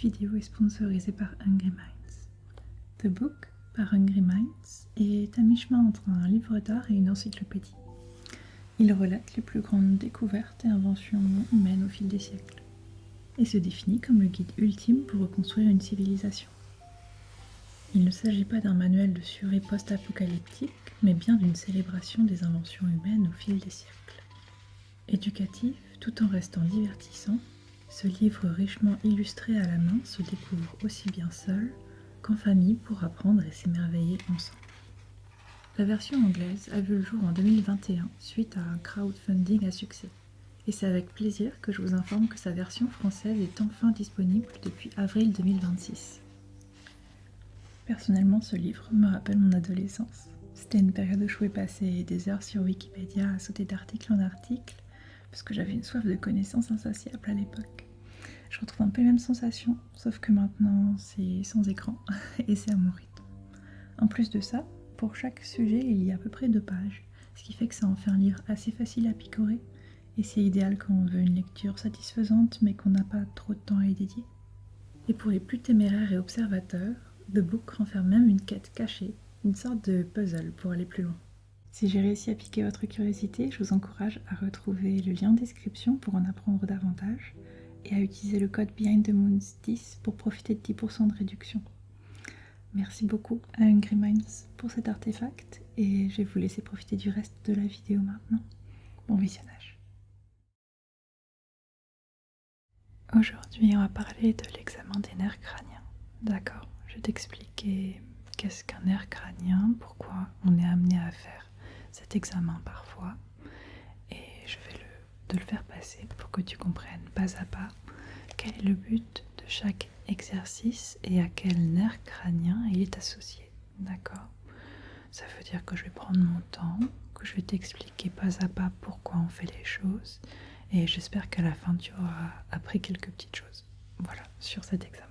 vidéo est sponsorisée par Hungry Minds. The Book par Hungry Minds est à mi-chemin entre un livre d'art et une encyclopédie. Il relate les plus grandes découvertes et inventions humaines au fil des siècles et se définit comme le guide ultime pour reconstruire une civilisation. Il ne s'agit pas d'un manuel de survie post-apocalyptique, mais bien d'une célébration des inventions humaines au fil des siècles. Éducatif, tout en restant divertissant, ce livre richement illustré à la main se découvre aussi bien seul qu'en famille pour apprendre et s'émerveiller ensemble. La version anglaise a vu le jour en 2021 suite à un crowdfunding à succès. Et c'est avec plaisir que je vous informe que sa version française est enfin disponible depuis avril 2026. Personnellement, ce livre me rappelle mon adolescence. C'était une période où je pouvais passer des heures sur Wikipédia à sauter d'article en article, parce que j'avais une soif de connaissances insatiable à l'époque. Je retrouve un peu les mêmes sensations, sauf que maintenant c'est sans écran et c'est à mon rythme. En plus de ça, pour chaque sujet il y a à peu près 2 pages, ce qui fait que ça en fait un livre assez facile à picorer, et c'est idéal quand on veut une lecture satisfaisante mais qu'on n'a pas trop de temps à y dédier. Et pour les plus téméraires et observateurs, The Book renferme même une quête cachée, une sorte de puzzle pour aller plus loin. Si j'ai réussi à piquer votre curiosité, je vous encourage à retrouver le lien en description pour en apprendre davantage et à utiliser le code BehindTheMoons10 pour profiter de 10% de réduction. Merci beaucoup à Hungry Minds pour cet artefact et je vais vous laisser profiter du reste de la vidéo maintenant. Bon visionnage. Aujourd'hui, on va parler de l'examen des nerfs crâniens. D'accord, je vais t'expliquer qu'est-ce qu'un nerf crânien, pourquoi on est amené à faire cet examen parfois, et je vais te le faire passer pour que tu comprennes pas à pas quel est le but de chaque exercice et à quel nerf crânien il est associé. D'accord ? Ça veut dire que je vais prendre mon temps, que je vais t'expliquer pas à pas pourquoi on fait les choses, et j'espère qu'à la fin tu auras appris quelques petites choses. Voilà, sur cet examen.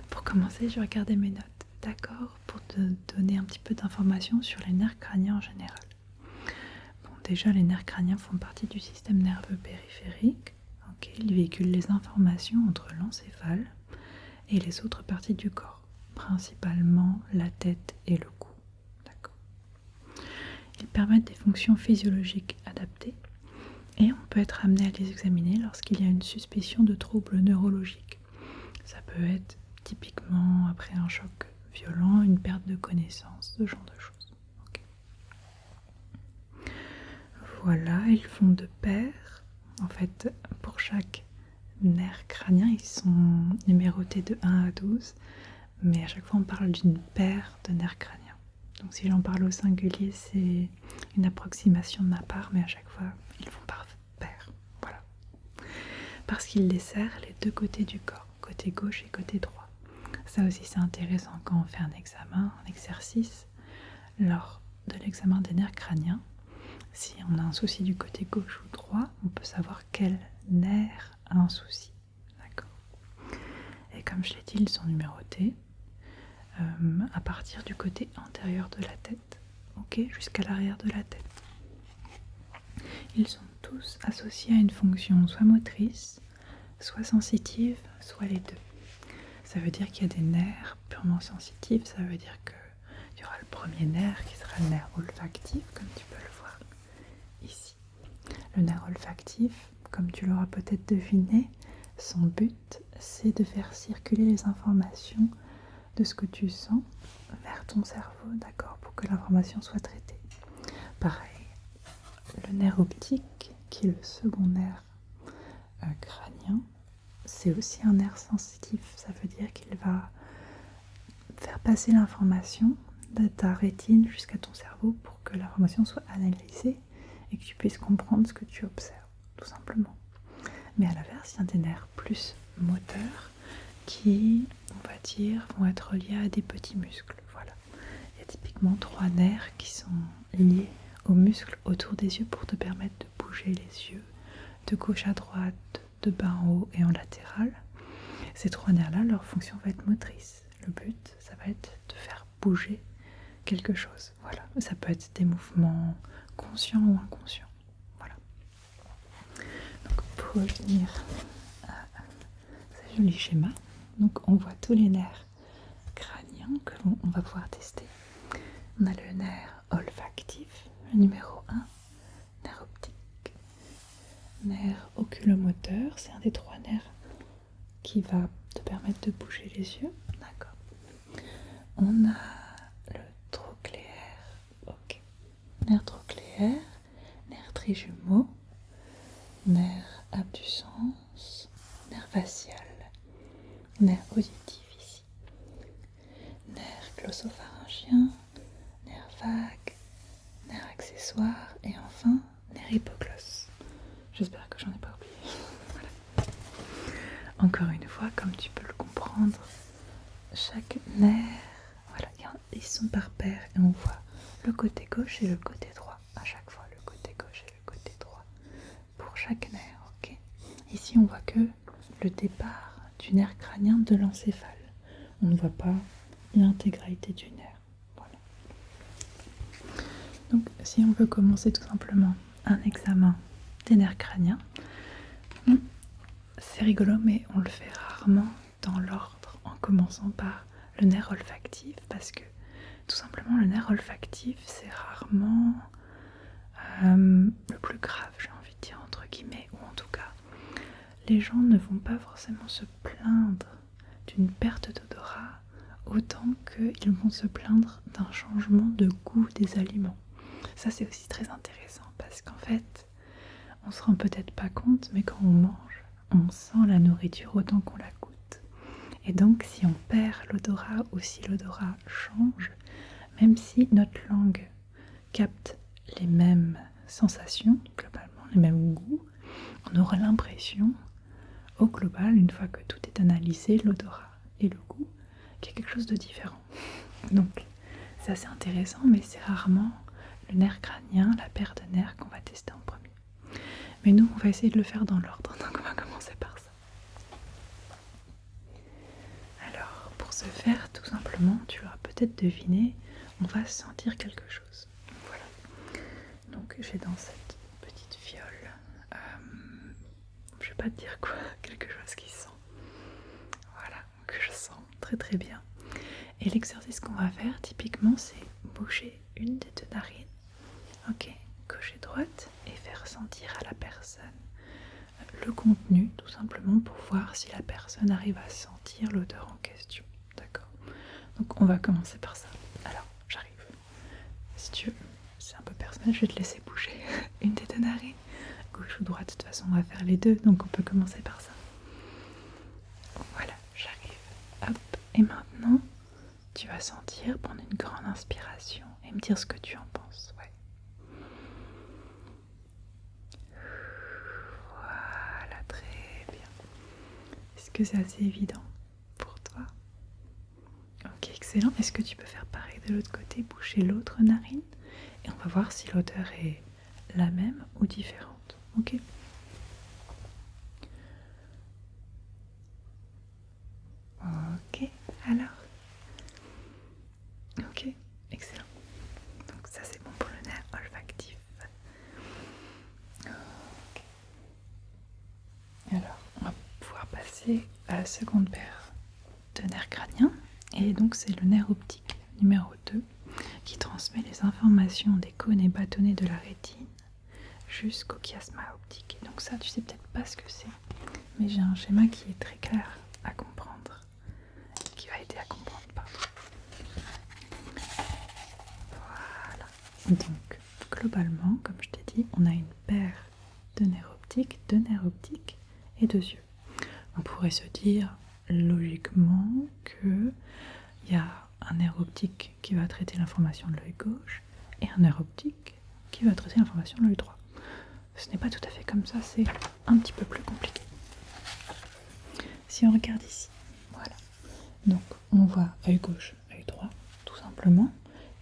Pour commencer, je vais regarder mes notes. D'accord, pour te donner un petit peu d'informations sur les nerfs crâniens en général. Bon, déjà, les nerfs crâniens font partie du système nerveux périphérique. Ils véhiculent les informations entre l'encéphale et les autres parties du corps, principalement la tête et le cou. D'accord. Ils permettent des fonctions physiologiques adaptées et on peut être amené à les examiner lorsqu'il y a une suspicion de troubles neurologiques. Ça peut être typiquement après un choc violent, une perte de connaissance, ce genre de choses. Okay. Voilà, ils font de pair. En fait, pour chaque nerf crânien, ils sont numérotés de 1 à 12, mais à chaque fois on parle d'une paire de nerfs crâniens. Donc si j'en parle au singulier, c'est une approximation de ma part, mais à chaque fois, ils font par paire. Voilà. Parce qu'ils desserrent les 2 côtés du corps, côté gauche et côté droit. Ça aussi c'est intéressant quand on fait un examen, un exercice. Lors de l'examen des nerfs crâniens, si on a un souci du côté gauche ou droit, on peut savoir quel nerf a un souci. D'accord. Et comme je l'ai dit, ils sont numérotés à partir du côté antérieur de la tête, jusqu'à l'arrière de la tête. Ils sont tous associés à une fonction soit motrice, soit sensitive, soit les deux. Ça veut dire qu'il y a des nerfs purement sensitifs, ça veut dire qu'il y aura le premier nerf qui sera le nerf olfactif, comme tu peux le voir ici. Le nerf olfactif, comme tu l'auras peut-être deviné, son but c'est de faire circuler les informations de ce que tu sens vers ton cerveau, d'accord, pour que l'information soit traitée. Pareil, le nerf optique, qui est le second nerf crânien, c'est aussi un nerf sensitif, ça veut dire qu'il va faire passer l'information de ta rétine jusqu'à ton cerveau pour que l'information soit analysée et que tu puisses comprendre ce que tu observes, tout simplement. Mais à l'inverse, il y a des nerfs plus moteurs qui, on va dire, vont être liés à des petits muscles. Voilà. Il y a typiquement 3 nerfs qui sont liés aux muscles autour des yeux pour te permettre de bouger les yeux de gauche à droite, de bas en haut et en latéral. Ces 3 nerfs-là, leur fonction va être motrice. Le but, ça va être de faire bouger quelque chose. Voilà. Ça peut être des mouvements conscients ou inconscients. Voilà. Donc, pour revenir à joli schéma. Donc on voit tous les nerfs crâniens que l'on va pouvoir tester. On a le nerf olfactif, le numéro 1, nerf optique, nerf oculomoteur, c'est un des 3 nerfs qui va te permettre de bouger les yeux. D'accord. On a le trochléaire, ok. Nerf trochléaire, nerf trijumeau, nerf abducens, nerf facial, nerf auditif ici, nerf glossopharyngien, nerf vague, nerf accessoire et enfin nerf hypoglosse. J'espère que j'en ai pas oublié. Voilà. Encore une fois, comme tu peux le comprendre, chaque nerf, voilà, ils sont par paire et on voit le côté gauche et le côté droit. À chaque fois, le côté gauche et le côté droit pour chaque nerf, ok. Ici, on voit que le départ du nerf crânien de l'encéphale. On ne voit pas l'intégralité du nerf. Voilà. Donc, si on veut commencer tout simplement un examen des nerfs crâniens, c'est rigolo, mais on le fait rarement dans l'ordre, en commençant par le nerf olfactif, parce que tout simplement le nerf olfactif, c'est rarement le plus grave, j'ai envie de dire entre guillemets, ou en tout cas, les gens ne vont pas forcément se plaindre d'une perte d'odorat autant qu'ils vont se plaindre d'un changement de goût des aliments. Ça, c'est aussi très intéressant parce qu'en fait, on se rend peut-être pas compte, mais quand on mange, on sent la nourriture autant qu'on la goûte. Et donc, si on perd l'odorat ou si l'odorat change, même si notre langue capte les mêmes sensations, globalement, les mêmes goûts, on aura l'impression, au global, une fois que tout est analysé, l'odorat et le goût, qu'il y a quelque chose de différent. Donc, c'est assez intéressant, mais c'est rarement le nerf crânien, la paire de nerfs qu'on va tester en premier. Mais nous, on va essayer de le faire dans l'ordre, donc on va commencer par ça. Alors, pour ce faire, tout simplement, tu l'auras peut-être deviné, on va sentir quelque chose. Voilà. Donc, j'ai dans cette petite fiole, je vais pas te dire quoi, quelque chose qui sent. Voilà, que je sens très très bien. Et l'exercice qu'on va faire, typiquement, c'est bouger une des 2 narines, ok, gauche et droite, et faire sentir à la personne le contenu, tout simplement pour voir si la personne arrive à sentir l'odeur en question. D'accord. Donc on va commencer par ça. Alors, j'arrive. Si tu veux, c'est un peu personnel, je vais te laisser bouger une des 2 narines, gauche ou droite. De toute façon, on va faire les deux, donc on peut commencer par ça. Voilà, j'arrive. Hop. Et maintenant, tu vas sentir, prendre une grande inspiration et me dire ce que tu en penses. Ouais. Voilà, très bien. Est-ce que c'est assez évident pour toi? Ok, excellent. Est-ce que tu peux faire pareil de l'autre côté, boucher l'autre narine? Et on va voir si l'odeur est la même ou différente. Ok. Ok, alors. Ok, excellent. Donc ça c'est bon pour le nerf olfactif. Ok. Alors, on va pouvoir passer à la seconde paire de nerfs crâniens. Et donc c'est le nerf optique numéro 2 qui transmet les informations des cônes et bâtonnets de la rétine jusqu'au chiasma optique. Et donc ça, tu sais peut-être pas ce que c'est, mais j'ai un schéma qui est très clair à comprendre, qui va aider à comprendre, pardon. Voilà. Donc, globalement, comme je t'ai dit, on a une paire de nerfs optiques, 2 nerfs optiques et 2 yeux. On pourrait se dire, logiquement, que il y a un nerf optique qui va traiter l'information de l'œil gauche et un nerf optique qui va traiter l'information de l'œil droit. Ce n'est pas tout à fait comme ça, c'est un petit peu plus compliqué. Si on regarde ici, voilà. Donc on voit œil gauche, œil droit, tout simplement.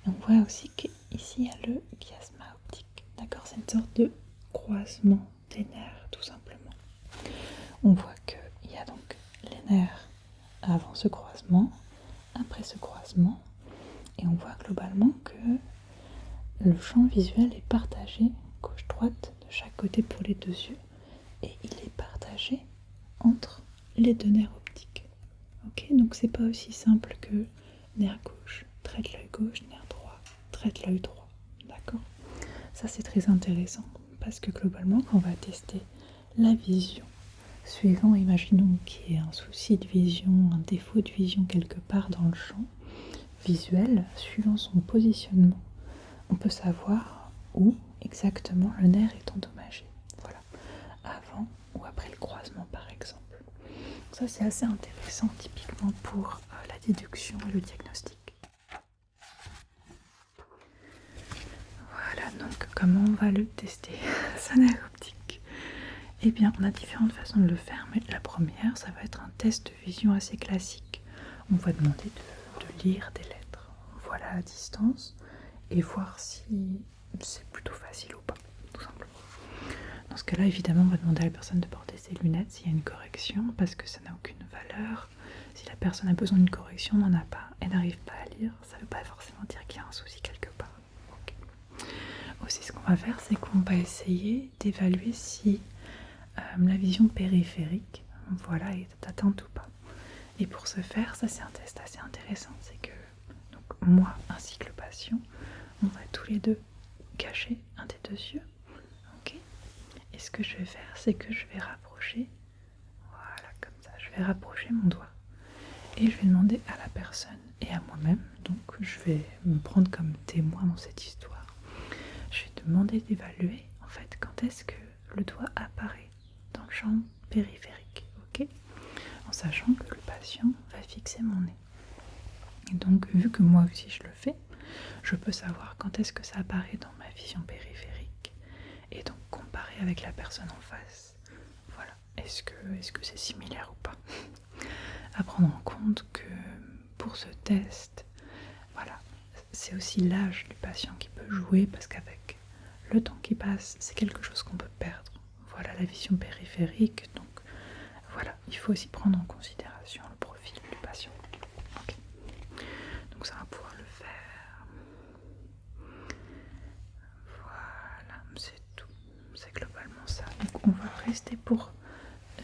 Et on voit aussi qu'ici il y a le chiasma optique. D'accord, c'est une sorte de croisement des nerfs, tout simplement. On voit qu'il y a donc les nerfs avant ce croisement, après ce croisement, et on voit globalement que le champ visuel est partagé gauche-droite de chaque côté pour les 2 yeux, et il est partagé entre les 2 nerfs optiques. Ok, donc c'est pas aussi simple que nerf gauche, traite l'œil gauche, nerf droit, traite l'œil droit. D'accord? Ça c'est très intéressant parce que globalement, quand on va tester la vision, suivant, imaginons qu'il y ait un souci de vision, un défaut de vision quelque part dans le champ visuel, suivant son positionnement, on peut savoir où exactement le nerf est endommagé. Voilà, avant ou après le croisement par exemple. Ça c'est assez intéressant typiquement pour la déduction et le diagnostic. Voilà, donc comment on va le tester, ce nerf optique? Eh bien, on a différentes façons de le faire, mais la première, ça va être un test de vision assez classique. On va demander de lire des lettres, voilà à distance, et voir si c'est plutôt facile ou pas, tout simplement. Dans ce cas-là, évidemment, on va demander à la personne de porter ses lunettes s'il y a une correction, parce que ça n'a aucune valeur. Si la personne a besoin d'une correction, n'en a pas, et n'arrive pas à lire, ça ne veut pas forcément dire qu'il y a un souci quelque part. Okay. Aussi, ce qu'on va faire, c'est qu'on va essayer d'évaluer si la vision périphérique, voilà, est atteinte ou pas. Et pour ce faire, ça c'est un test assez intéressant, c'est que donc, moi ainsi que le patient, on va tous les deux cacher un des deux yeux. Ok. Et ce que je vais faire, c'est que je vais rapprocher, voilà, comme ça, je vais rapprocher mon doigt. Et je vais demander à la personne et à moi-même, donc je vais me prendre comme témoin dans cette histoire, je vais demander d'évaluer en fait quand est-ce que le doigt apparaît dans le champ périphérique, ok, en sachant que le patient va fixer mon nez. Et donc, vu que moi aussi je le fais, je peux savoir quand est-ce que ça apparaît dans ma vision périphérique et donc comparer avec la personne en face. Voilà, est-ce que c'est similaire ou pas? À prendre en compte que pour ce test, voilà, c'est aussi l'âge du patient qui peut jouer parce qu'avec le temps qui passe, c'est quelque chose qu'on peut perdre. Voilà la vision périphérique, donc voilà, il faut aussi prendre en considération le profil du patient. Okay. Donc ça va pouvoir le faire. Voilà, c'est tout. C'est globalement ça. Donc on va rester pour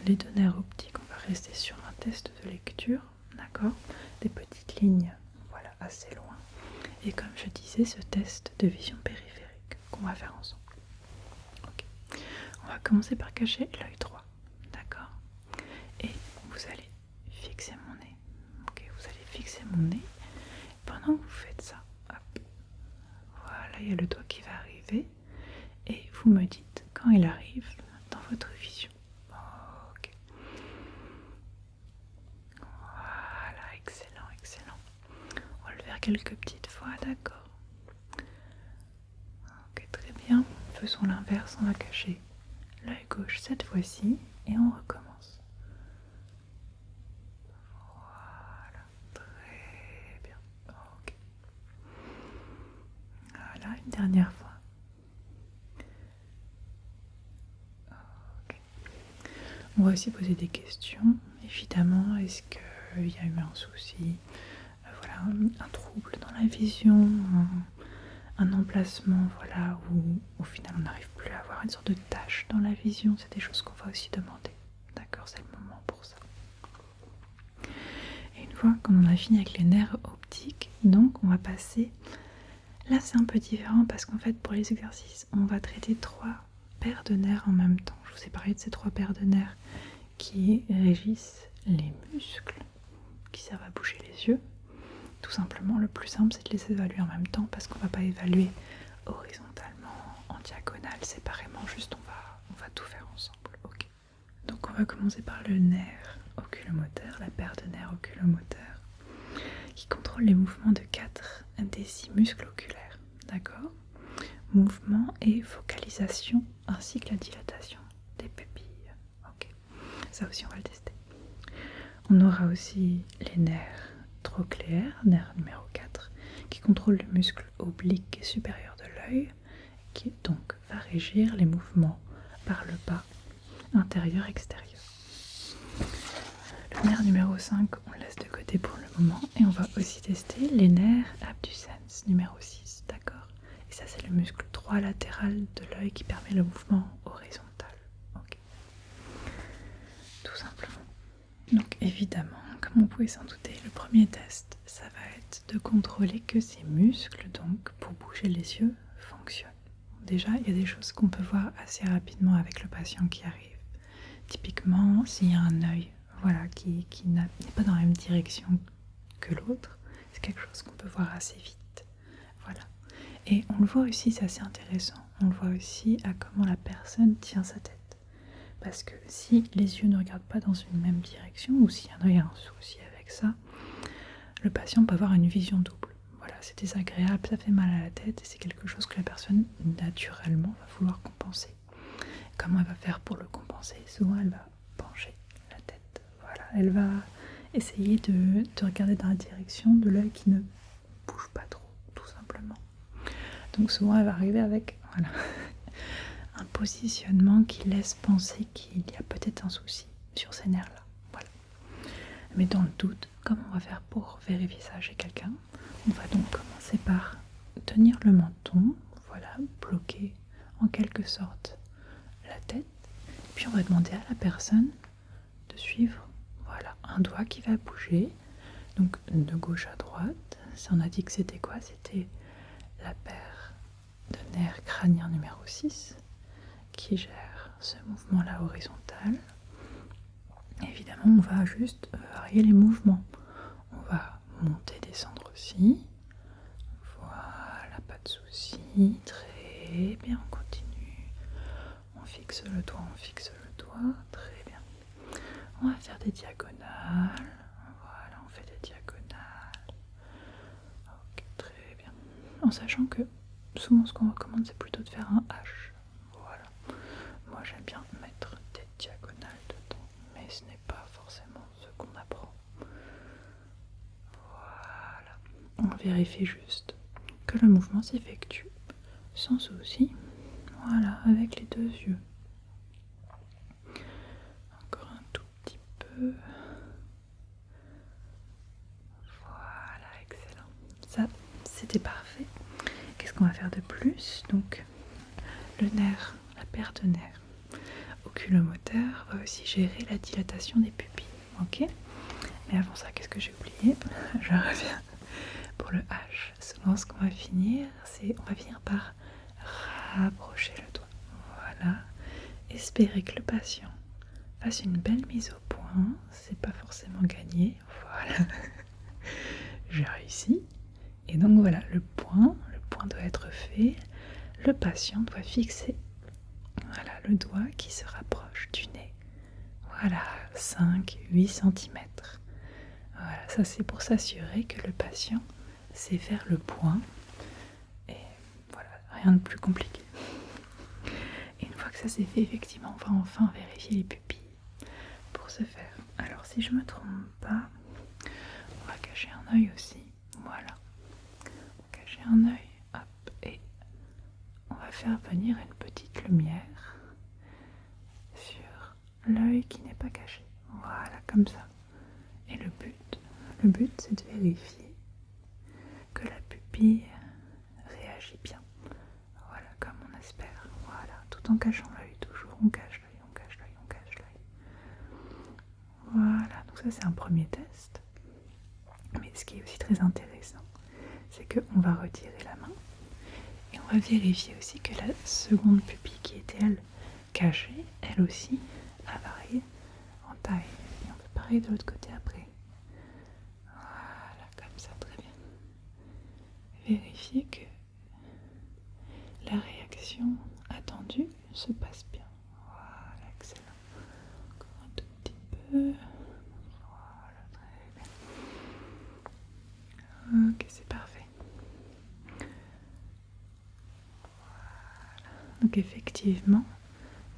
les deux nerfs optiques, on va rester sur un test de lecture, d'accord? Des petites lignes, voilà, assez loin. Et comme je disais, ce test de vision périphérique qu'on va faire ensemble. Ok. On va commencer par cacher l'œil droit, d'accord? Et vous allez fixer mon nez. Ok, vous allez fixer mon nez. Pendant que vous faites ça, hop, voilà, il y a le doigt qui va arriver. Et vous me dites quand il arrive dans votre vision. Ok. Voilà, excellent, excellent. On va le faire quelques petites fois, d'accord? Ok, très bien. Faisons l'inverse, on va cacher l'œil gauche cette fois-ci et on recommence. Voilà, très bien. Ok. Voilà, une dernière fois. Ok. On va aussi poser des questions. Évidemment, est-ce qu'il y a eu un souci, voilà, un trouble dans la vision, un emplacement, voilà, où au final on n'arrive plus à avoir une sorte de tache dans la vision. C'est des choses qu'on va aussi demander. D'accord, c'est le moment pour ça. Et une fois qu'on en a fini avec les nerfs optiques, donc on va passer. Là c'est un peu différent parce qu'en fait pour les exercices, on va traiter 3 paires de nerfs en même temps. Je vous ai parlé de ces 3 paires de nerfs qui régissent les muscles qui servent à bouger les yeux. Tout simplement, le plus simple, c'est de les évaluer en même temps parce qu'on ne va pas évaluer horizontalement, en diagonale, séparément, juste on va tout faire ensemble. Okay. Donc on va commencer par le nerf oculomoteur, la paire de nerfs oculomoteurs qui contrôle les mouvements de 4 des 6 muscles oculaires. D'accord? Mouvement et focalisation ainsi que la dilatation des pupilles. Ok. Ça aussi, on va le tester. On aura aussi les nerfs trochléaires, nerf numéro 4, qui contrôle le muscle oblique supérieur de l'œil, qui donc va régir les mouvements par le bas, intérieur-extérieur. Le nerf numéro 5, on le laisse de côté pour le moment, et on va aussi tester les nerfs abducens numéro 6, d'accord? Et ça, c'est le muscle droit latéral de l'œil qui permet le mouvement horizontal. Okay. Tout simplement. Donc évidemment, comme vous pouvez s'en douter, le premier test, ça va être de contrôler que ces muscles, donc pour bouger les yeux, fonctionnent. Déjà, il y a des choses qu'on peut voir assez rapidement avec le patient qui arrive. Typiquement, s'il y a un œil qui n'est pas dans la même direction que l'autre, c'est quelque chose qu'on peut voir assez vite. Voilà. Et on le voit aussi, c'est assez intéressant, on le voit aussi à comment la personne tient sa tête. Parce que si les yeux ne regardent pas dans une même direction, ou si un œil a un souci avec ça, le patient peut avoir une vision double. Voilà, c'est désagréable, ça fait mal à la tête, et c'est quelque chose que la personne, naturellement, va vouloir compenser. Comment elle va faire pour le compenser? Souvent, elle va pencher la tête. Voilà, elle va essayer de regarder dans la direction de l'œil qui ne bouge pas trop, tout simplement. Donc souvent, elle va arriver avec un positionnement qui laisse penser qu'il y a peut-être un souci sur ces nerfs-là. Voilà. Mais dans le doute, comment on va faire pour vérifier ça chez quelqu'un? On va donc commencer par tenir le menton, bloquer en quelque sorte la tête. Puis on va demander à la personne de suivre un doigt qui va bouger, donc de gauche à droite. Si on a dit que c'était quoi? C'était la paire de nerfs crâniens numéro 6 qui gère ce mouvement-là horizontal. Évidemment, on va juste varier les mouvements. On va monter, descendre aussi. Voilà, pas de souci. Très bien, on continue. On fixe le doigt, très bien. On va faire des diagonales. Voilà, on fait des diagonales. Ok, très bien. En sachant que souvent ce qu'on recommande, c'est plutôt de faire un H. Voilà. Moi, j'aime bien mettre des diagonales dedans, mais ce n'est pas forcément ce qu'on apprend. Voilà. On vérifie juste que le mouvement s'effectue sans souci. Voilà, avec les deux yeux. Encore un tout petit peu. Voilà, excellent. Ça, c'était parfait. Qu'est-ce qu'on va faire de plus? Donc, le nerf, la paire de nerfs oculomoteur va aussi gérer la dilatation des pupilles. Ok? Mais avant ça, qu'est-ce que j'ai oublié? Je reviens. Pour le H, souvent ce qu'on va finir, on va finir par rapprocher le doigt. Voilà. Espérer que le patient fasse une belle mise au point. C'est pas forcément gagné. Voilà. J'ai réussi. Et donc voilà, le point doit être fait. Le patient doit fixer le doigt qui se rapproche du nez. Voilà, 5-8 cm. Voilà, ça c'est pour s'assurer que le patient sait faire le point. Et voilà, rien de plus compliqué. Et une fois que ça c'est fait, effectivement, on va enfin vérifier les pupilles. Pour ce faire, alors si je me trompe pas, on va cacher un œil aussi. Voilà. On va cacher un œil, hop, et on va faire venir une petite lumière sur l'œil qui n'est pas caché. Voilà, comme ça. Et le but c'est de vérifier que la pupille réagit bien. Voilà, comme on espère. Voilà, tout en cachant l'œil, toujours on cache l'œil, on cache l'œil, on cache l'œil. Voilà, donc ça c'est un premier test. Mais ce qui est aussi très intéressant, c'est qu'on va retirer la main et on va vérifier aussi que la seconde pupille qui était elle cachée, elle aussi a varié en taille. Et on fait pareil de l'autre côté après. Voilà, comme ça, très bien. Vérifier que la réaction attendue se passe bien. Voilà, excellent. Encore un tout petit peu. Voilà, très bien. Ok, c'est parfait. Voilà. Donc effectivement,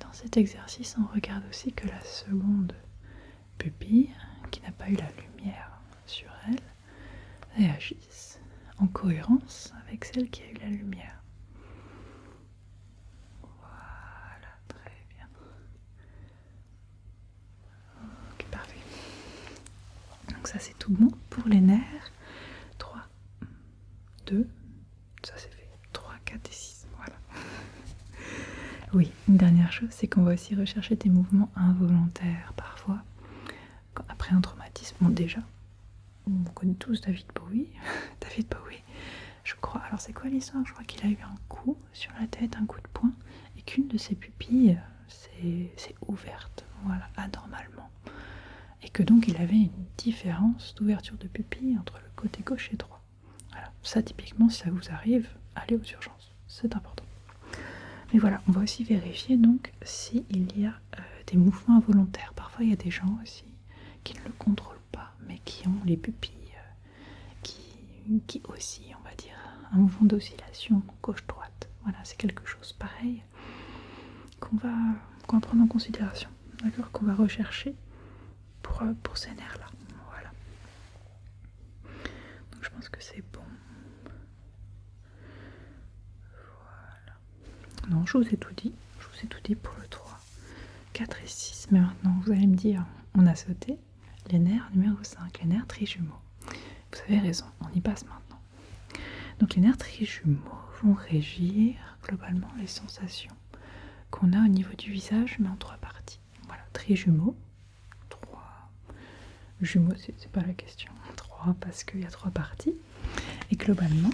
dans cet exercice, on regarde aussi que la seconde pupille, qui n'a pas eu la lumière sur elle, réagisse en cohérence avec celle qui a eu la lumière. Voilà, très bien. Ok, parfait. Donc ça c'est tout bon pour les nerfs. 3, 2, ça c'est fait. 3, 4 et 6, voilà. Oui, une dernière chose, c'est qu'on va aussi rechercher des mouvements involontaires parfois. Après un traumatisme, Bon, déjà, on connaît tous David Bowie. David Bowie, je crois. Alors, c'est quoi l'histoire? Je crois qu'il a eu un coup sur la tête, un coup de poing, et qu'une de ses pupilles s'est ouverte, voilà, anormalement. Et que donc, il avait une différence d'ouverture de pupille entre le côté gauche et droit. Voilà. Ça, typiquement, si ça vous arrive, allez aux urgences. C'est important. Mais voilà, on va aussi vérifier donc s'il y a des mouvements involontaires. Parfois, il y a des gens aussi qui ne le contrôlent pas, mais qui ont les pupilles qui oscillent, on va dire, un mouvement d'oscillation gauche-droite. Voilà, c'est quelque chose pareil qu'on va prendre en considération, d'accord, qu'on va rechercher pour ces nerfs-là. Voilà. Donc je pense que c'est bon. Voilà. Non, je vous ai tout dit. Je vous ai tout dit pour le 3, 4 et 6. Mais maintenant, vous allez me dire, on a sauté les nerfs numéro 5, les nerfs trijumeaux. Vous avez raison, on y passe maintenant. Donc les nerfs trijumeaux vont régir globalement les sensations qu'on a au niveau du visage, mais en 3 parties. Voilà, trijumeaux, 3. Jumeaux, c'est pas la question. 3 parce qu'il y a 3 parties. Et globalement,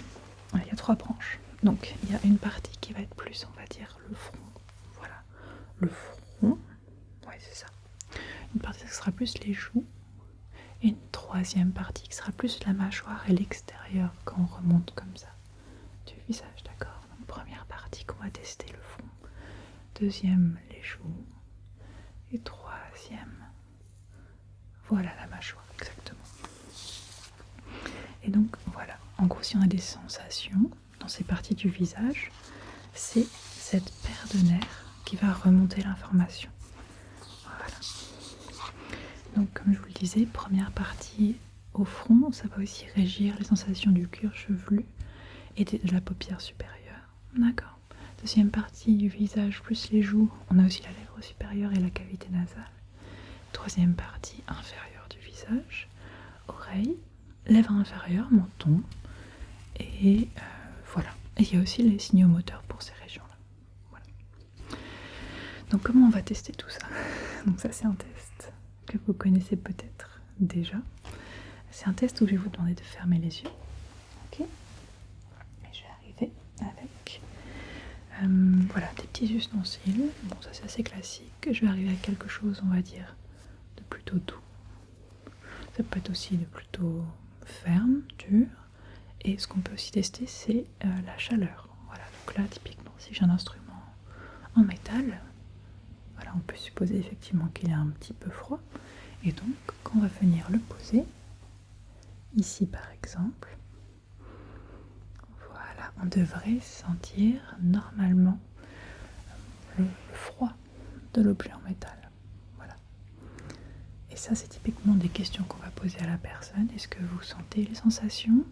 il y a 3 branches. Donc il y a une partie qui va être plus, on va dire, le front. Voilà, le front. Ouais, c'est ça. Une partie qui sera plus les joues. Et une troisième partie qui sera plus la mâchoire et l'extérieur quand on remonte comme ça du visage, d'accord? Donc première partie qu'on va tester le front, deuxième les joues et troisième, voilà la mâchoire, exactement. Et donc voilà, en gros si on a des sensations dans ces parties du visage, c'est cette paire de nerfs qui va remonter l'information. Voilà. Donc comme je vous le disais, première partie au front, ça va aussi régir les sensations du cuir chevelu et de la paupière supérieure. D'accord. Deuxième partie du visage plus les joues, on a aussi la lèvre supérieure et la cavité nasale. Troisième partie inférieure du visage, oreille, lèvres inférieures, menton. Et voilà. Et il y a aussi les signaux moteurs pour ces régions-là. Voilà. Donc comment on va tester tout ça? Donc ça c'est un test que vous connaissez peut-être déjà. C'est un test où je vais vous demander de fermer les yeux. Ok. Et je vais arriver avec voilà, des petits ustensiles. Bon, ça c'est assez classique. Je vais arriver à quelque chose, on va dire, de plutôt doux. Ça peut être aussi de plutôt ferme, dur. Et ce qu'on peut aussi tester, c'est la chaleur. Voilà, donc là, typiquement, si j'ai un instrument en métal, voilà, on peut supposer effectivement qu'il est un petit peu froid. Et donc, quand on va venir le poser, ici par exemple, voilà, on devrait sentir normalement le froid de l'objet en métal. Voilà. Et ça, c'est typiquement des questions qu'on va poser à la personne. Est-ce que vous sentez les sensations?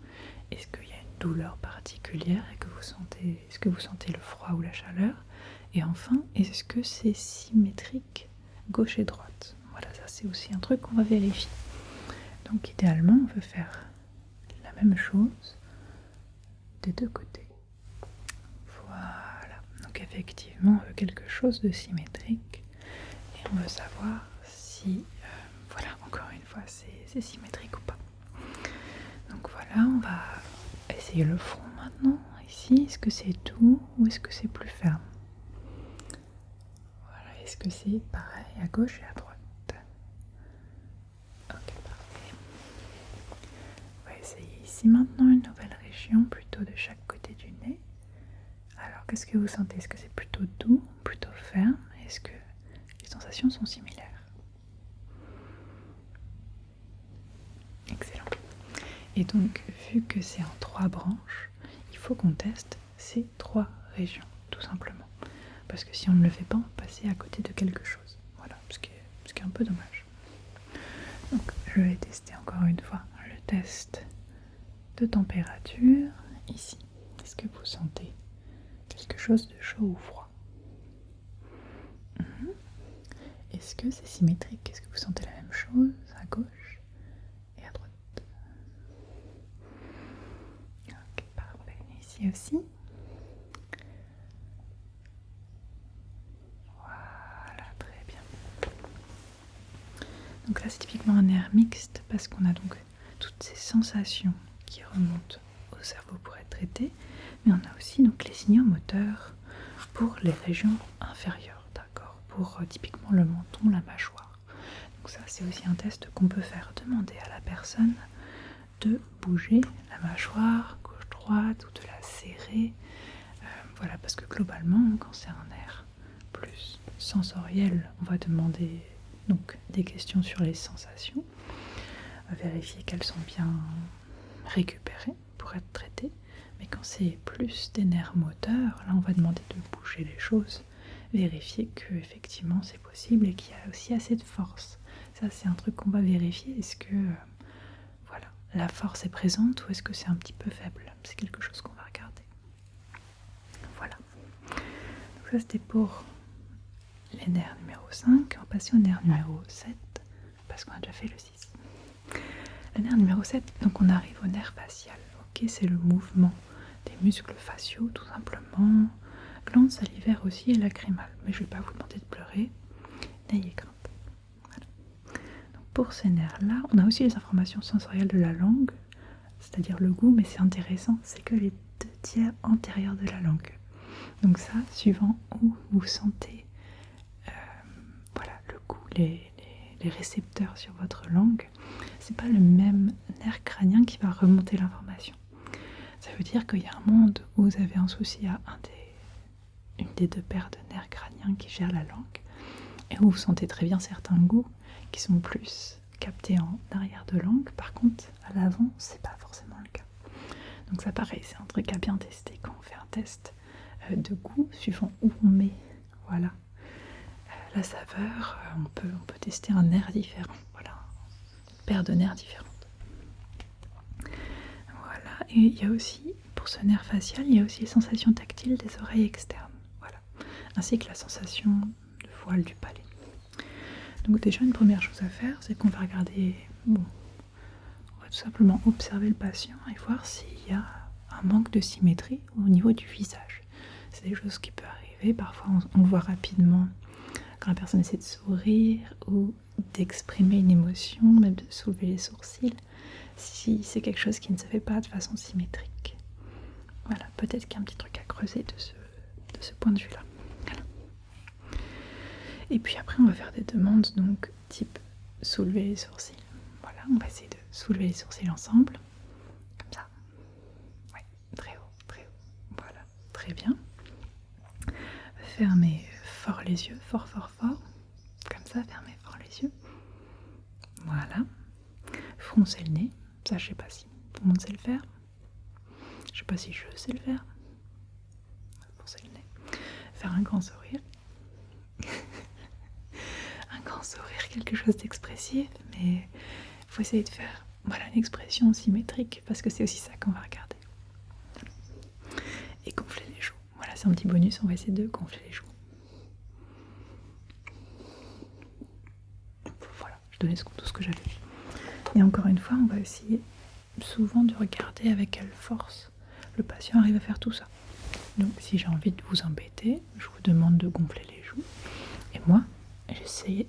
Est-ce qu'il y a une douleur particulière? Est-ce que vous sentez le froid ou la chaleur? Et enfin, est-ce que c'est symétrique gauche et droite? Voilà, ça c'est aussi un truc qu'on va vérifier. Donc idéalement, on veut faire la même chose des deux côtés. Voilà, donc effectivement, on veut quelque chose de symétrique et on veut savoir si, voilà, encore une fois, c'est symétrique ou pas. Donc voilà, on va essayer le front maintenant. Ici, est-ce que c'est doux ou est-ce que c'est plus ferme? Voilà, est-ce que c'est pareil à gauche et à droite? Ok, parfait. On va essayer ici maintenant une nouvelle région, plutôt de chaque côté du nez. Alors, qu'est-ce que vous sentez? Est-ce que c'est plutôt doux, plutôt ferme? Est-ce que les sensations sont similaires? Excellent. Et donc, vu que c'est en 3 branches, il faut qu'on teste ces 3 régions, tout simplement. Parce que si on ne le fait pas, on va passer à côté de quelque chose. Voilà, ce qui est un peu dommage. Donc, je vais tester encore une fois le test de température ici. Est-ce que vous sentez quelque chose de chaud ou froid? Est-ce que c'est symétrique? Est-ce que vous sentez la même chose à gauche et à droite? Ok, parfait. Ici aussi. Voilà, très bien. Donc là, c'est typiquement un nerf mixte parce qu'on a donc toutes ces sensations qui remontent au cerveau pour être traitées, mais on a aussi donc les signaux moteurs pour les régions inférieures, d'accord, pour typiquement le menton, la mâchoire. Donc ça, c'est aussi un test qu'on peut faire. Demander à la personne de bouger la mâchoire gauche-droite ou de la serrer. Voilà, parce que globalement, quand c'est un nerf plus sensoriel, on va demander donc des questions sur les sensations, vérifier qu'elles sont bien récupérées pour être traitées. Mais quand c'est plus des nerfs moteurs, là on va demander de bouger les choses, vérifier que effectivement c'est possible et qu'il y a aussi assez de force. Ça c'est un truc qu'on va vérifier. Est-ce que voilà, la force est présente ou est-ce que c'est un petit peu faible? C'est quelque chose qu'on va regarder. Voilà. Donc ça c'était pour les nerfs numéro 5. On va passer au nerf numéro 7 parce qu'on a déjà fait le 6. Le nerf numéro 7, donc on arrive au nerf facial. Ok, c'est le mouvement des muscles faciaux tout simplement. Glande salivaire aussi et lacrymale. Mais je ne vais pas vous demander de pleurer. N'ayez crainte. Voilà. Donc pour ces nerfs-là, on a aussi les informations sensorielles de la langue, c'est-à-dire le goût, mais c'est intéressant, c'est que les 2/3 antérieurs de la langue. Donc ça, suivant où vous sentez voilà, le goût, les récepteurs sur votre langue, c'est pas le même nerf crânien qui va remonter l'information. Ça veut dire qu'il y a un monde où vous avez un souci à une des deux paires de nerfs crâniens qui gèrent la langue, et où vous sentez très bien certains goûts qui sont plus captés en arrière de langue. Par contre, à l'avant, c'est pas forcément le cas. Donc ça pareil, c'est un truc à bien tester quand on fait un test de goût, suivant où on met voilà, la saveur, on peut tester un nerf différent, voilà, une paire de nerfs différentes. Voilà, et il y a aussi, pour ce nerf facial, il y a aussi les sensations tactiles des oreilles externes, voilà, ainsi que la sensation de voile du palais. Donc déjà, une première chose à faire, c'est qu'on va regarder, on va tout simplement observer le patient et voir s'il y a un manque de symétrie au niveau du visage. C'est des choses qui peuvent arriver, parfois on le voit rapidement quand la personne essaie de sourire ou d'exprimer une émotion, même de soulever les sourcils, si c'est quelque chose qui ne se fait pas de façon symétrique. Voilà, peut-être qu'il y a un petit truc à creuser de ce point de vue-là. Voilà. Et puis après, on va faire des demandes, donc type soulever les sourcils. Voilà, on va essayer de soulever les sourcils ensemble, comme ça. Oui, très haut, voilà, très bien. Fermez fort les yeux, fort, comme ça, fermez fort les yeux. Voilà. Froncez le nez, ça je sais pas si tout le monde sait le faire. Je sais pas si je sais le faire. Froncer le nez. Faire un grand sourire. Un grand sourire, quelque chose d'expressif, mais il faut essayer de faire voilà, une expression symétrique, parce que c'est aussi ça qu'on va regarder. Et gonfler les joues. Voilà, c'est un petit bonus, on va essayer de gonfler les joues. Voilà, je donnais tout ce que j'avais. Et encore une fois, on va essayer souvent de regarder avec quelle force le patient arrive à faire tout ça. Donc si j'ai envie de vous embêter, je vous demande de gonfler les joues. Et moi, j'essaie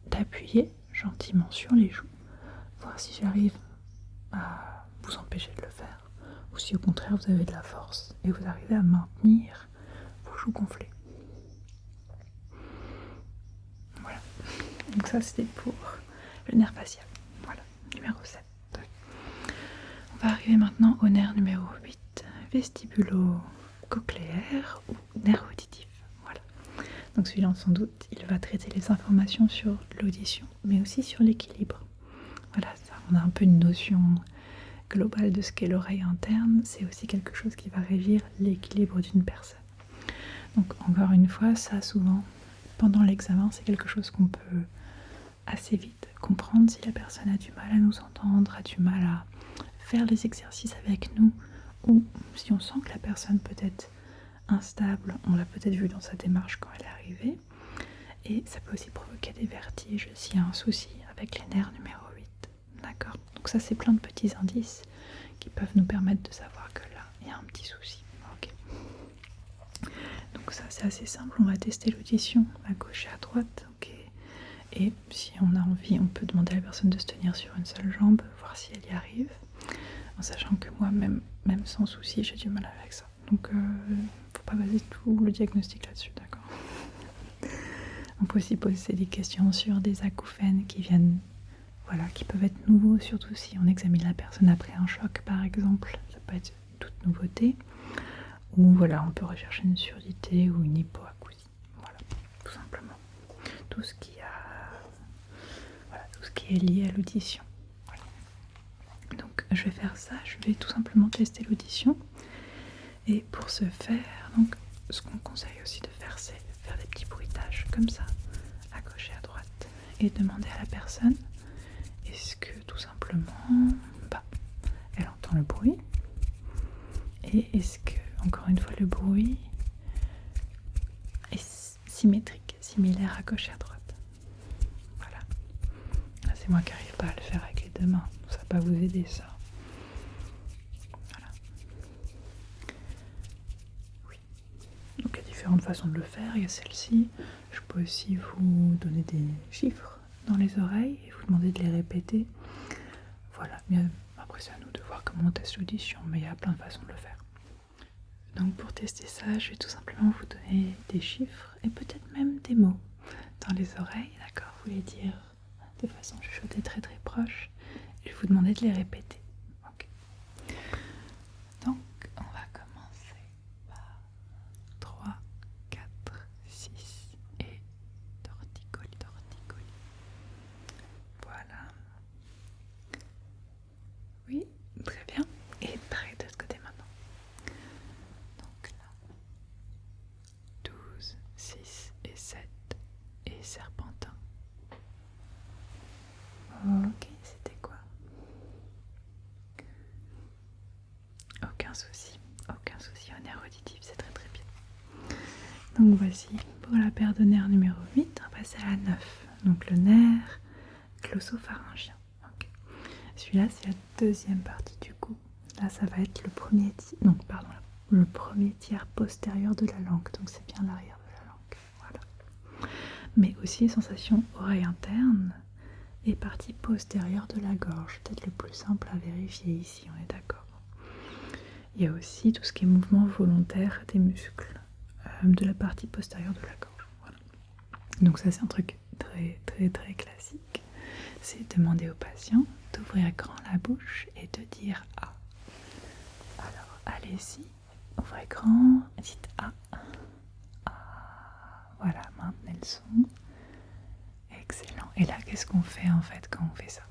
d'appuyer gentiment sur les joues, voir si j'arrive à vous empêcher de le faire, ou si au contraire vous avez de la force et vous arrivez à maintenir vos joues gonflées. Voilà. Donc ça c'était pour le nerf facial. Voilà, numéro 7. On va arriver maintenant au nerf numéro 8, vestibulo-cochléaire ou nerf auditif. Voilà. Donc celui-là, sans doute, il va traiter les informations sur l'audition, mais aussi sur l'équilibre. Voilà, ça, on a un peu une notion globale de ce qu'est l'oreille interne. C'est aussi quelque chose qui va régir l'équilibre d'une personne. Donc encore une fois, ça souvent, pendant l'examen, c'est quelque chose qu'on peut assez vite comprendre si la personne a du mal à nous entendre, a du mal à faire les exercices avec nous, ou si on sent que la personne peut être instable, on l'a peut-être vu dans sa démarche quand elle est arrivée, et ça peut aussi provoquer des vertiges s'il y a un souci avec les nerfs numéro 8. D'accord? Donc ça c'est plein de petits indices qui peuvent nous permettre de savoir que là il y a un petit souci. Okay. Donc ça c'est assez simple, on va tester l'audition à gauche et à droite, ok, Et si on a envie, on peut demander à la personne de se tenir sur une seule jambe, voir si elle y arrive. En sachant que moi, même sans souci, j'ai du mal avec ça. Donc, faut pas baser tout le diagnostic là-dessus, d'accord? On peut aussi poser des questions sur des acouphènes qui viennent, voilà, qui peuvent être nouveaux, surtout si on examine la personne après un choc, par exemple. Ça peut être toute nouveauté. Ou voilà, on peut rechercher une surdité ou une hypoacousie. Voilà, tout simplement. Tout ce qui est lié à l'audition. Voilà. Donc je vais faire ça, je vais tout simplement tester l'audition. Et pour ce faire, donc ce qu'on conseille aussi de faire, c'est faire des petits bruitages comme ça, à gauche et à droite. Et demander à la personne, est-ce que tout simplement, elle entend le bruit? Et est-ce que, encore une fois, le bruit est symétrique, similaire à gauche et à droite? Voilà. Là, c'est moi qui n'arrive pas à le faire avec les deux mains. Ça va pas vous aider, ça. Voilà. Oui. Donc, il y a différentes façons de le faire. Il y a celle-ci. Je peux aussi vous donner des chiffres dans les oreilles et vous demander de les répéter. Voilà. Mais après, c'est à nous de voir comment on teste l'audition. Mais il y a plein de façons de le faire. Donc pour tester ça, je vais tout simplement vous donner des chiffres et peut-être même des mots dans les oreilles, d'accord? Vous les dire de façon chuchotée très très proche et je vais vous demander de les répéter. Okay. Donc on va commencer par 3, 4, 6 et torticolis, torticolis. Voilà. Oui, très bien. Et pareil de l'autre côté maintenant. 12, 6 et 7 et serpentin. Ok, c'était quoi? Aucun souci au nerf auditif, c'est très très bien. Donc voici, pour la paire de nerfs numéro 8, on va passer à la 9. Donc le nerf glossopharyngien. Okay. Celui-là, c'est la deuxième partie du cou. Là, ça va être le premier tiers postérieur de la langue, donc c'est bien l'arrière de la langue. Voilà. Mais aussi sensation oreille interne et partie postérieure de la gorge, peut-être le plus simple à vérifier ici, on est d'accord. Il y a aussi tout ce qui est mouvement volontaire des muscles de la partie postérieure de la gorge. Voilà. Donc ça, c'est un truc très très très classique. C'est demander au patient d'ouvrir grand la bouche et de dire « A ». Alors, allez-y, ouvrez grand, dites « A ». Voilà, maintenez le son. Excellent. Et là, qu'est-ce qu'on fait en fait quand on fait ça?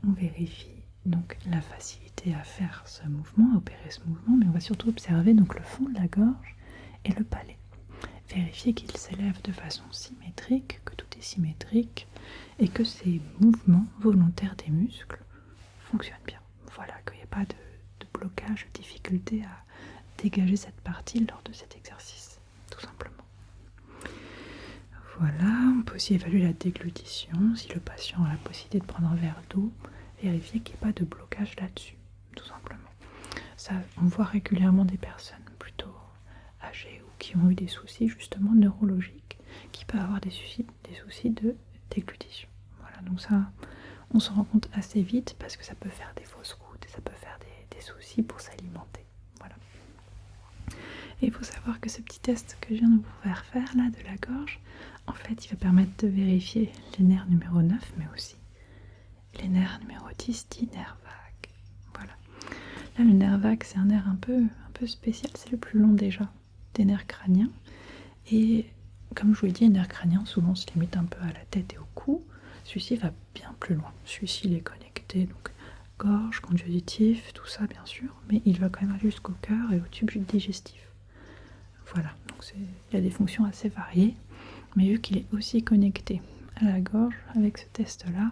On vérifie donc la facilité à faire ce mouvement, à opérer ce mouvement, mais on va surtout observer donc le fond de la gorge et le palais. Vérifier qu'il s'élève de façon symétrique, que tout est symétrique et que ces mouvements volontaires des muscles fonctionnent bien. Voilà, qu'il n'y ait pas de blocage, de difficulté à dégager cette partie lors de cet exercice, tout simplement. Voilà, on peut aussi évaluer la déglutition, si le patient a la possibilité de prendre un verre d'eau, vérifier qu'il n'y ait pas de blocage là-dessus, tout simplement. Ça, on voit régulièrement des personnes plutôt âgées ou qui ont eu des soucis justement neurologiques, qui peuvent avoir des soucis de déglutition. Voilà, donc ça, on s'en rend compte assez vite parce que ça peut faire des fausses routes et ça peut faire des soucis pour s'alimenter. Voilà. Et il faut savoir que ce petit test que je viens de vous faire là de la gorge, en fait, il va permettre de vérifier les nerfs numéro 9, mais aussi les nerfs numéro 10, dit nerf vague. Voilà. Là, le nerf vague, c'est un nerf un peu spécial, c'est le plus long déjà des nerfs crâniens. Et comme je vous l'ai dit, les nerfs crâniens souvent se limitent un peu à la tête et au cou. Celui-ci va bien plus loin. Celui-ci, il est connecté, donc gorge, conduit auditif, tout ça bien sûr, mais il va quand même aller jusqu'au cœur et au tube digestif. Voilà, donc il y a des fonctions assez variées, mais vu qu'il est aussi connecté à la gorge, avec ce test-là,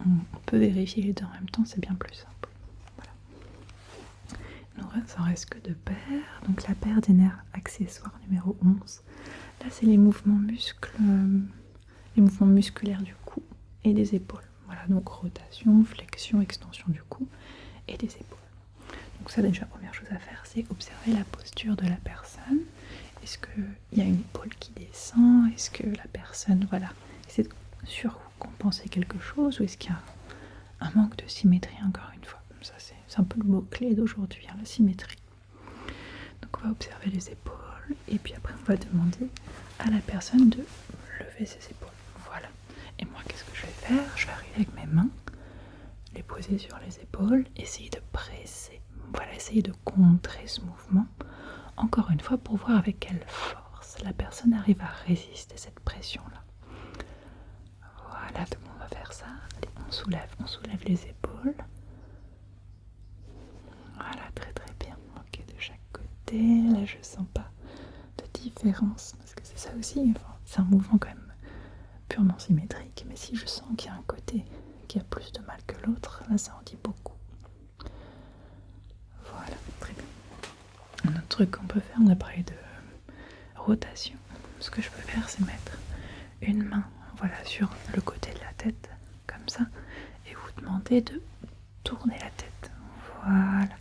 on peut vérifier les deux en même temps, c'est bien plus simple. Voilà. Donc ça en reste que deux paires, donc la paire des nerfs accessoires numéro 11. Là, c'est les mouvements musculaires du cou et des épaules. Voilà, donc rotation, flexion, extension du cou et des épaules. Donc ça, déjà, la première chose à faire, c'est observer la posture de la personne. Est-ce qu'il y a une épaule qui descend? Est-ce que la personne, voilà, essayer de surcompenser quelque chose ou est-ce qu'il y a un manque de symétrie encore une fois. Ça c'est un peu le mot-clé d'aujourd'hui, hein, la symétrie. Donc on va observer les épaules et puis après on va demander à la personne de lever ses épaules. Voilà. Et moi qu'est-ce que je vais faire? Je vais arriver avec mes mains, les poser sur les épaules, essayer de presser. Voilà, essayer de contrer ce mouvement. Encore une fois pour voir avec quelle force la personne arrive à résister à cette pression-là. Voilà, donc on va faire ça. Allez, on soulève les épaules. Voilà, très très bien. Ok, de chaque côté. Là, je sens pas de différence parce que c'est ça aussi. Enfin, c'est un mouvement quand même purement symétrique. Mais si je sens qu'il y a un côté qui a plus de mal que l'autre, là, ça en dit beaucoup. Voilà, très bien. Un autre truc qu'on peut faire, on a parlé de rotation. Ce que je peux faire, c'est mettre une main, voilà, sur le côté de la tête, comme ça, et vous demander de tourner la tête. Voilà.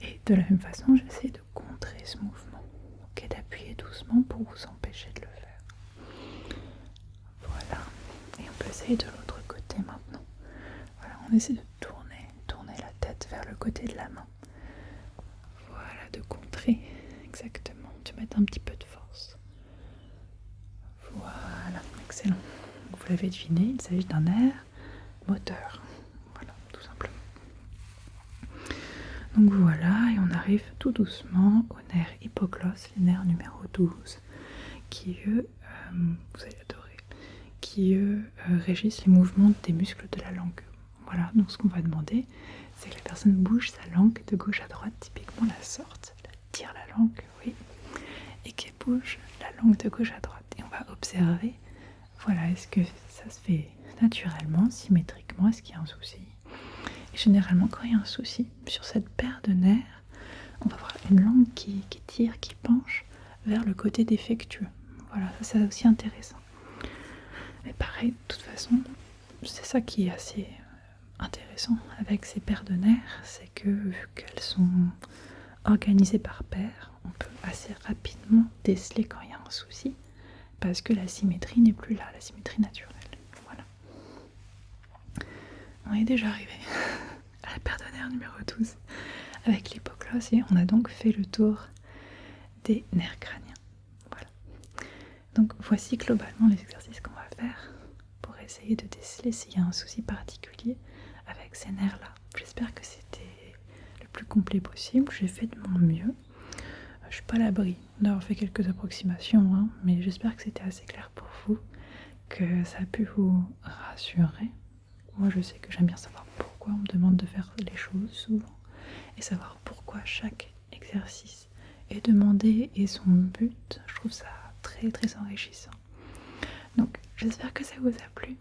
Et de la même façon, j'essaie de contrer ce mouvement. Ok, d'appuyer doucement pour vous empêcher de le faire. Voilà. Et on peut essayer de l'autre côté maintenant. Voilà, on essaie de tourner la tête vers le côté de la main. Voilà, de contrer, exactement, de mettre un petit peu de force. Voilà, excellent. Vous l'avez deviné, il s'agit d'un nerf moteur. Voilà, tout simplement. Donc voilà, et on arrive tout doucement au nerf hypoglosse, les nerfs numéro 12, qui eux, vous allez adorer, qui eux régissent les mouvements des muscles de la langue. Voilà, donc ce qu'on va demander, c'est que la personne bouge sa langue de gauche à droite, typiquement la sorte, elle tire la langue, oui, et qu'elle bouge la langue de gauche à droite. Et on va observer, voilà, est-ce que ça se fait naturellement, symétriquement, est-ce qu'il y a un souci? Et généralement, quand il y a un souci sur cette paire de nerfs, on va avoir une langue qui tire, qui penche vers le côté défectueux. Voilà, ça c'est aussi intéressant. Mais pareil, de toute façon, c'est ça qui est assez intéressant avec ces paires de nerfs, c'est que vu qu'elles sont organisées par paires, on peut assez rapidement déceler quand il y a un souci, parce que la symétrie n'est plus là, la symétrie naturelle. Voilà. On est déjà arrivé à la paire de nerfs numéro 12 avec l'hypoglosse et on a donc fait le tour des nerfs crâniens. Voilà. Donc voici globalement les exercices qu'on va faire pour essayer de déceler s'il y a un souci particulier avec ces nerfs-là. J'espère que c'était le plus complet possible, j'ai fait de mon mieux. Je suis pas à l'abri d'avoir fait quelques approximations, hein, mais j'espère que c'était assez clair pour vous, que ça a pu vous rassurer. Moi je sais que j'aime bien savoir pourquoi on me demande de faire les choses souvent, et savoir pourquoi chaque exercice est demandé et son but, je trouve ça très très enrichissant. Donc j'espère que ça vous a plu.